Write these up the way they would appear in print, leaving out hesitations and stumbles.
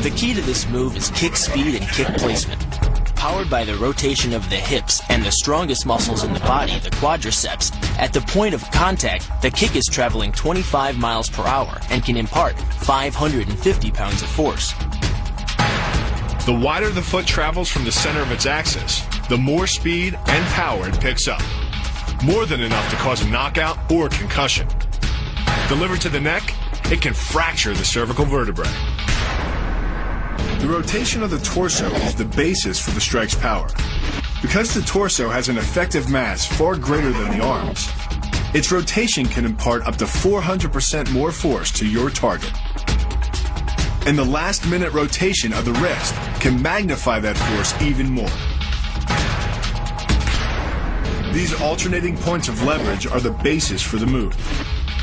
The key to this move is kick speed and kick placement. Powered by the rotation of the hips and the strongest muscles in the body, the quadriceps, at the point of contact, the kick is traveling 25 miles per hour and can impart 550 pounds of force. The wider the foot travels from the center of its axis, the more speed and power it picks up. More than enough to cause a knockout or concussion. Delivered to the neck, it can fracture the cervical vertebrae. The rotation of the torso is the basis for the strike's power. Because the torso has an effective mass far greater than the arms, its rotation can impart up to 400% more force to your target. And the last-minute rotation of the wrist can magnify that force even more. These alternating points of leverage are the basis for the move.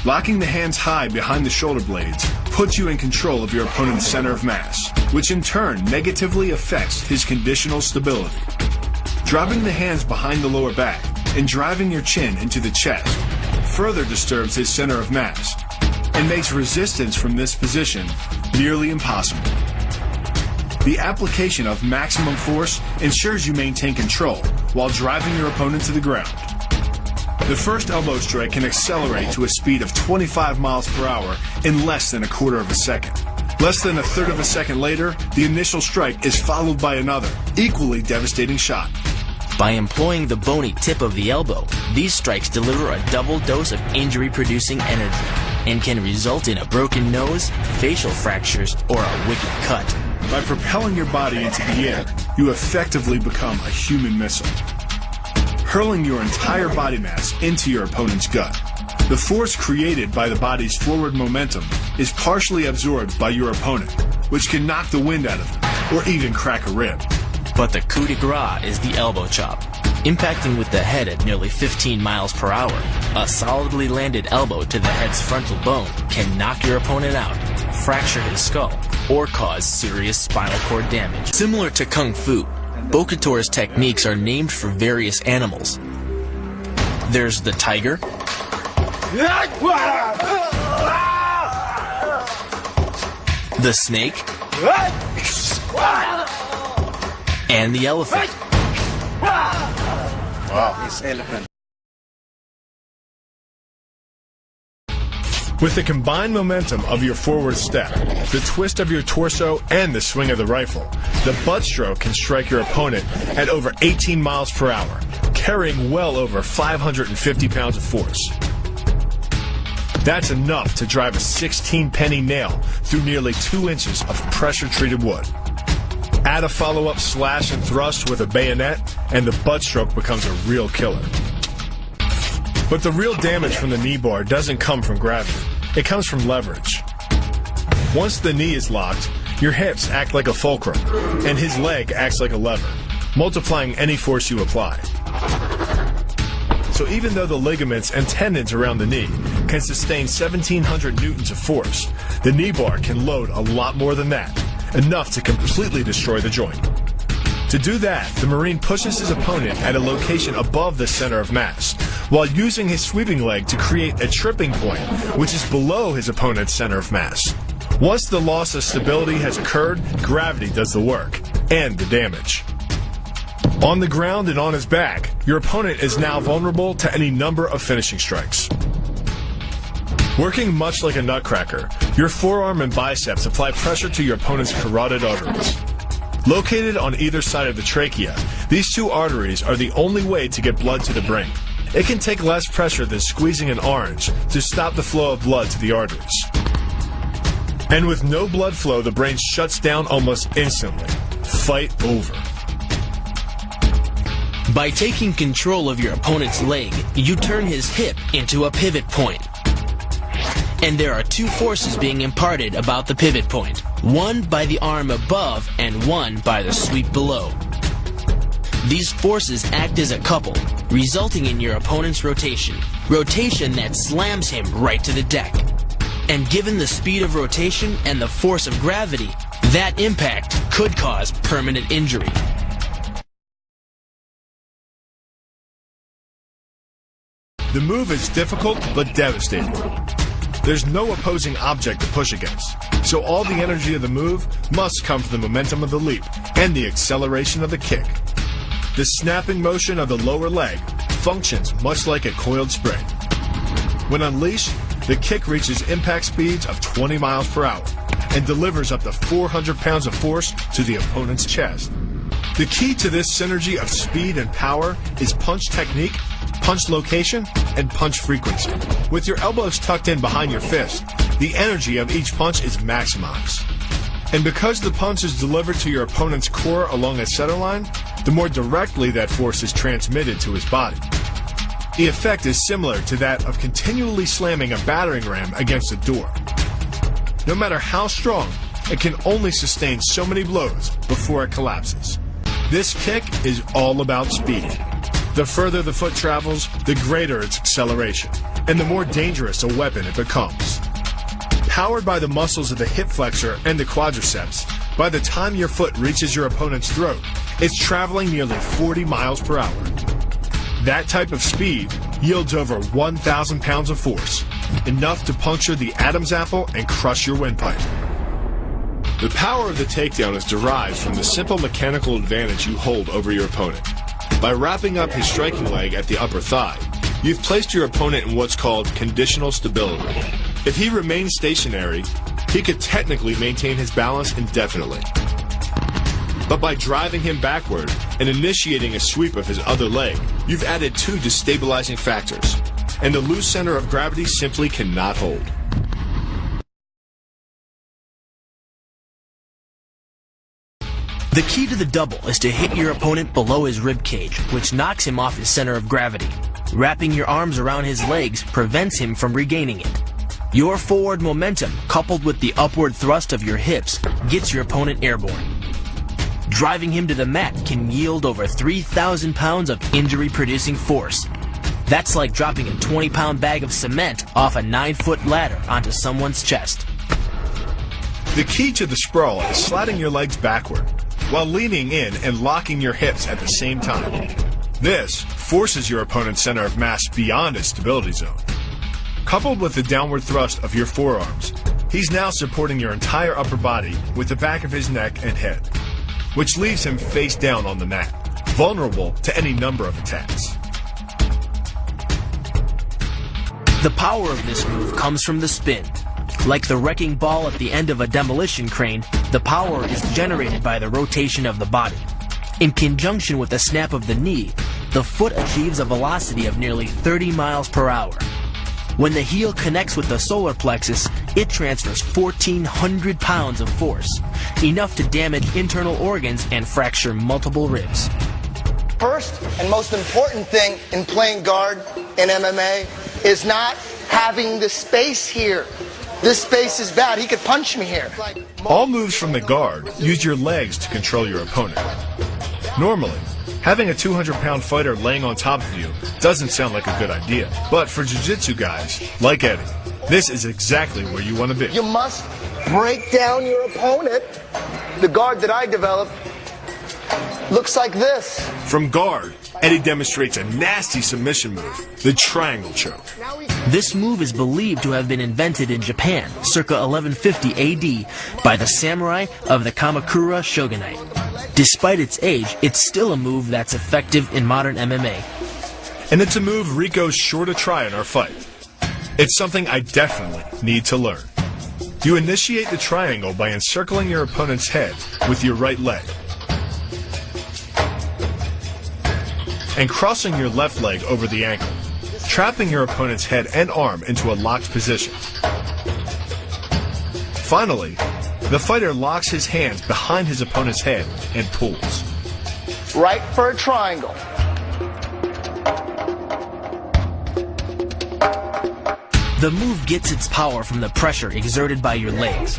Locking the hands high behind the shoulder blades puts you in control of your opponent's center of mass, which in turn negatively affects his conditional stability. Dropping the hands behind the lower back and driving your chin into the chest further disturbs his center of mass and makes resistance from this position nearly impossible. The application of maximum force ensures you maintain control while driving your opponent to the ground. The first elbow strike can accelerate to a speed of 25 miles per hour in less than a quarter of a second. Less than a third of a second later, the initial strike is followed by another, equally devastating shot. By employing the bony tip of the elbow, these strikes deliver a double dose of injury-producing energy and can result in a broken nose, facial fractures, or a wicked cut. By propelling your body into the air, you effectively become a human missile, hurling your entire body mass into your opponent's gut. The force created by the body's forward momentum is partially absorbed by your opponent, which can knock the wind out of him, or even crack a rib. But the coup de grace is the elbow chop. Impacting with the head at nearly 15 miles per hour, a solidly landed elbow to the head's frontal bone can knock your opponent out, fracture his skull, or cause serious spinal cord damage. Similar to Kung Fu, Bokator's techniques are named for various animals. There's the tiger, the snake, and the elephant. Wow. It's elephant. With the combined momentum of your forward step, the twist of your torso, and the swing of the rifle, the butt stroke can strike your opponent at over 18 miles per hour, carrying well over 550 pounds of force. That's enough to drive a 16-penny nail through nearly 2 inches of pressure-treated wood. Add a follow-up slash and thrust with a bayonet, and the butt stroke becomes a real killer. But the real damage from the knee bar doesn't come from gravity. It comes from leverage. Once the knee is locked, your hips act like a fulcrum, and his leg acts like a lever, multiplying any force you apply. So even though the ligaments and tendons around the knee can sustain 1,700 newtons of force, the knee bar can load a lot more than that, enough to completely destroy the joint. To do that, the Marine pushes his opponent at a location above the center of mass, while using his sweeping leg to create a tripping point, which is below his opponent's center of mass. Once the loss of stability has occurred, gravity does the work, and the damage. On the ground and on his back, your opponent is now vulnerable to any number of finishing strikes. Working much like a nutcracker, your forearm and biceps apply pressure to your opponent's carotid arteries. Located on either side of the trachea, these two arteries are the only way to get blood to the brain. It can take less pressure than squeezing an orange to stop the flow of blood to the arteries. And with no blood flow, the brain shuts down almost instantly. Fight over. By taking control of your opponent's leg, you turn his hip into a pivot point. And there are two forces being imparted about the pivot point, one by the arm above and one by the sweep below. These forces act as a couple, resulting in your opponent's rotation that slams him right to the deck. And given the speed of rotation and the force of gravity, that impact could cause permanent injury. The move is difficult but devastating. there's no opposing object to push against, so all the energy of the move must come from the momentum of the leap and the acceleration of the kick. The snapping motion of the lower leg functions much like a coiled spring. When unleashed, the kick reaches impact speeds of 20 miles per hour and delivers up to 400 pounds of force to the opponent's chest. The key to this synergy of speed and power is punch technique, punch location, and punch frequency. With your elbows tucked in behind your fist, the energy of each punch is maximized. And because the punch is delivered to your opponent's core along a center line, the more directly that force is transmitted to his body. The effect is similar to that of continually slamming a battering ram against a door. No matter how strong, it can only sustain so many blows before it collapses. This kick is all about speed. The further the foot travels, the greater its acceleration, and the more dangerous a weapon it becomes. Powered by the muscles of the hip flexor and the quadriceps, by the time your foot reaches your opponent's throat, it's traveling nearly 40 miles per hour. That type of speed yields over 1,000 pounds of force, enough to puncture the Adam's apple and crush your windpipe. The power of the takedown is derived from the simple mechanical advantage you hold over your opponent. By wrapping up his striking leg at the upper thigh, you've placed your opponent in what's called conditional stability. If he remains stationary, he could technically maintain his balance indefinitely. But by driving him backward and initiating a sweep of his other leg, you've added two destabilizing factors, and the loose center of gravity simply cannot hold. The key to the double is to hit your opponent below his rib cage, which knocks him off his center of gravity. Wrapping your arms around his legs prevents him from regaining it. Your forward momentum, coupled with the upward thrust of your hips, gets your opponent airborne. Driving him to the mat can yield over 3,000 pounds of injury-producing force. That's like dropping a 20-pound bag of cement off a 9-foot ladder onto someone's chest. The key to the sprawl is sliding your legs backward, while leaning in and locking your hips at the same time. This forces your opponent's center of mass beyond its stability zone. Coupled with the downward thrust of your forearms, he's now supporting your entire upper body with the back of his neck and head, which leaves him face down on the mat, vulnerable to any number of attacks. The power of this move comes from the spin. Like the wrecking ball at the end of a demolition crane, the power is generated by the rotation of the body. In conjunction with the snap of the knee, the foot achieves a velocity of nearly 30 miles per hour. When the heel connects with the solar plexus, it transfers 1,400 pounds of force, enough to damage internal organs and fracture multiple ribs. First and most important thing in playing guard in MMA is not having the space here. This space is bad. He could punch me here. All moves from the guard use your legs to control your opponent. Normally, having a 200-pound fighter laying on top of you doesn't sound like a good idea. But for jiu-jitsu guys, like Eddie, this is exactly where you want to be. You must break down your opponent. The guard that I developed looks like this. From guard, Eddie demonstrates a nasty submission move, the triangle choke. This move is believed to have been invented in Japan, circa 1150 AD, by the samurai of the Kamakura shogunate. Despite its age, it's still a move that's effective in modern MMA. And it's a move Rico's sure to try in our fight. It's something I definitely need to learn. You initiate the triangle by encircling your opponent's head with your right leg, and crossing your left leg over the ankle, trapping your opponent's head and arm into a locked position. Finally, the fighter locks his hands behind his opponent's head and pulls. Right for a triangle. The move gets its power from the pressure exerted by your legs.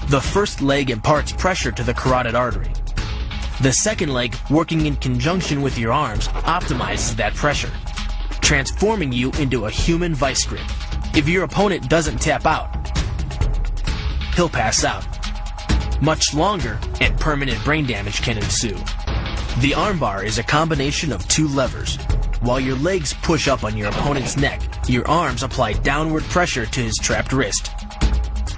The first leg imparts pressure to the carotid artery. The second leg, working in conjunction with your arms, optimizes that pressure, transforming you into a human vice grip. If your opponent doesn't tap out, he'll pass out. Much longer and permanent brain damage can ensue. The armbar is a combination of two levers. while your legs push up on your opponent's neck, your arms apply downward pressure to his trapped wrist.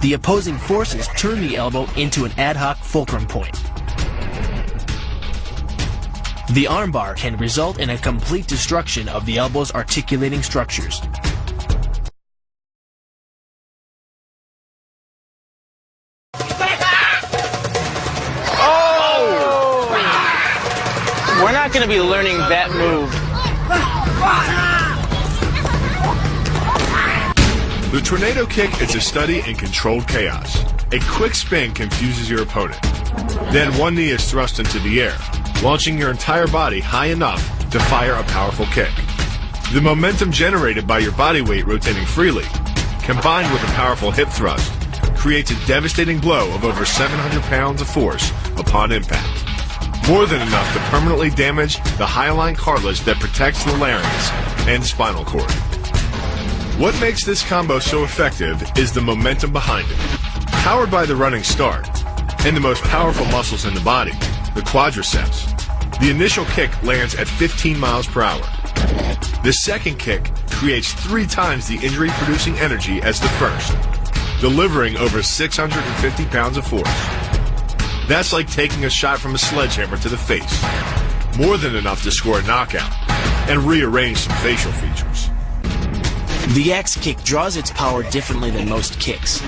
The opposing forces turn the elbow into an ad hoc fulcrum point. The armbar can result in a complete destruction of the elbow's articulating structures. We're not going to be learning that move. The tornado kick is a study in controlled chaos. A quick spin confuses your opponent. Then one knee is thrust into the air, launching your entire body high enough to fire a powerful kick. The momentum generated by your body weight rotating freely, combined with a powerful hip thrust, creates a devastating blow of over 700 pounds of force upon impact. More than enough to permanently damage the hyaline cartilage that protects the larynx and spinal cord. What makes this combo so effective is the momentum behind it. Powered by the running start and the most powerful muscles in the body, the quadriceps, the initial kick lands at 15 miles per hour. The second kick creates 3 times the injury-producing energy as the first, delivering over 650 pounds of force. That's like taking a shot from a sledgehammer to the face. More than enough to score a knockout and rearrange some facial features. The axe kick draws its power differently than most kicks.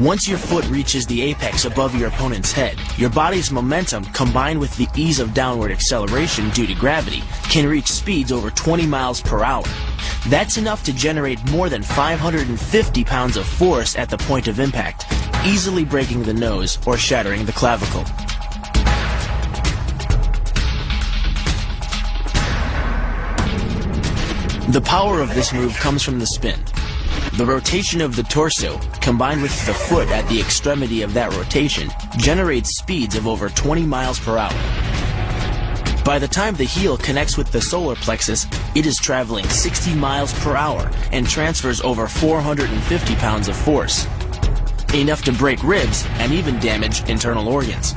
Once your foot reaches the apex above your opponent's head, your body's momentum, combined with the ease of downward acceleration due to gravity, can reach speeds over 20 miles per hour. That's enough to generate more than 550 pounds of force at the point of impact, easily breaking the nose or shattering the clavicle. The power of this move comes from the spin. The rotation of the torso, combined with the foot at the extremity of that rotation, generates speeds of over 20 miles per hour. By the time the heel connects with the solar plexus, it is traveling 60 miles per hour and transfers over 450 pounds of force, enough to break ribs and even damage internal organs.